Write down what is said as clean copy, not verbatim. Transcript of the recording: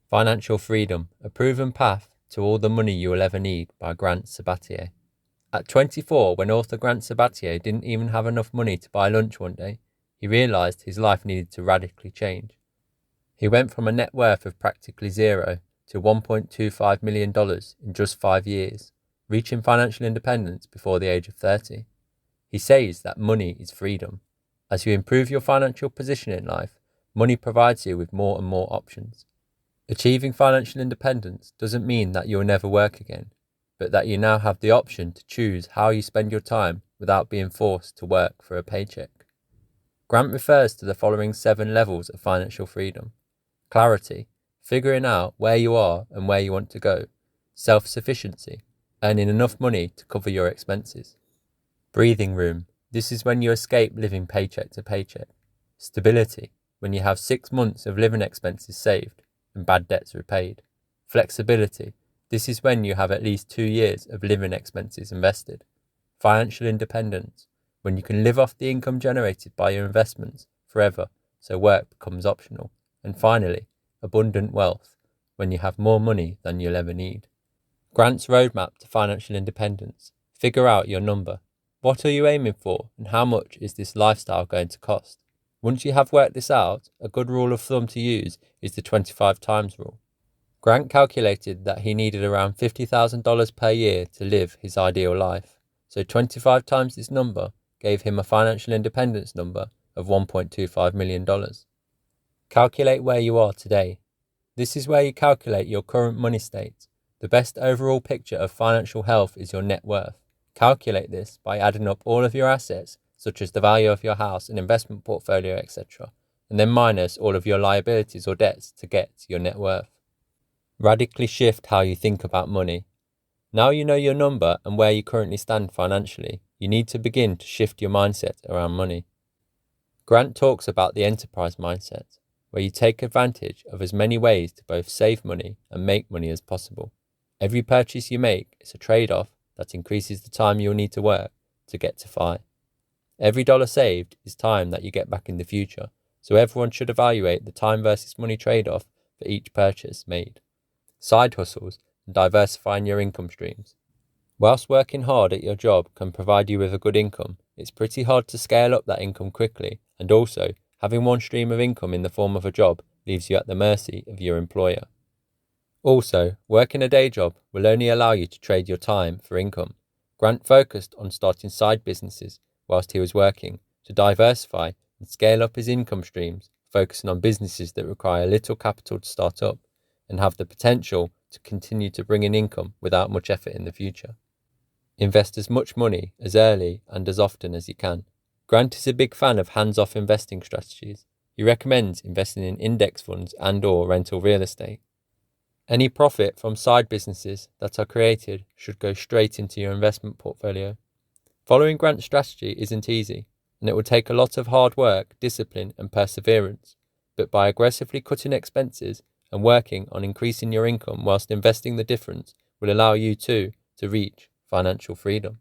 Financial Freedom, A Proven Path to All the Money You Will Ever Need by Grant Sabatier. At 24, when author Grant Sabatier didn't even have enough money to buy lunch one day, he realised his life needed to radically change. He went from a net worth of practically zero to $1.25 million in just 5 years, reaching financial independence before the age of 30. He says that money is freedom. As you improve your financial position in life, money provides you with more and more options. Achieving financial independence doesn't mean that you'll never work again, but that you now have the option to choose how you spend your time without being forced to work for a paycheck. Grant refers to the following 7 levels of financial freedom: clarity, figuring out where you are and where you want to go; self-sufficiency, earning enough money to cover your expenses; breathing room, this is when you escape living paycheck to paycheck; stability, when you have 6 months of living expenses saved and bad debts repaid; flexibility, this is when you have at least 2 years of living expenses invested; financial independence, when you can live off the income generated by your investments forever, so work becomes optional; and finally, abundant wealth, when you have more money than you'll ever need. Grant's roadmap to financial independence: figure out your number. What are you aiming for, and how much is this lifestyle going to cost? Once you have worked this out, a good rule of thumb to use is the 25 times rule. Grant calculated that he needed around $50,000 per year to live his ideal life, so 25 times this number gave him a financial independence number of $1.25 million. Calculate where you are today. This is where you calculate your current money state. The best overall picture of financial health is your net worth. Calculate this by adding up all of your assets, such as the value of your house and investment portfolio, etc., and then minus all of your liabilities or debts to get your net worth. Radically shift how you think about money. Now you know your number and where you currently stand financially, you need to begin to shift your mindset around money. Grant talks about the enterprise mindset, where you take advantage of as many ways to both save money and make money as possible. Every purchase you make is a trade-off that increases the time you'll need to work to get to FI. Every dollar saved is time that you get back in the future, so everyone should evaluate the time versus money trade-off for each purchase made. Side hustles and diversifying your income streams. Whilst working hard at your job can provide you with a good income, it's pretty hard to scale up that income quickly, and also, having one stream of income in the form of a job leaves you at the mercy of your employer. Also, working a day job will only allow you to trade your time for income. Grant focused on starting side businesses whilst he was working to diversify and scale up his income streams, focusing on businesses that require little capital to start up and have the potential to continue to bring in income without much effort in the future. Invest as much money as early and as often as you can. Grant is a big fan of hands-off investing strategies. He recommends investing in index funds and/or rental real estate. Any profit from side businesses that are created should go straight into your investment portfolio. Following Grant's strategy isn't easy, and it will take a lot of hard work, discipline, and perseverance, but by aggressively cutting expenses and working on increasing your income whilst investing the difference will allow you too to reach financial freedom.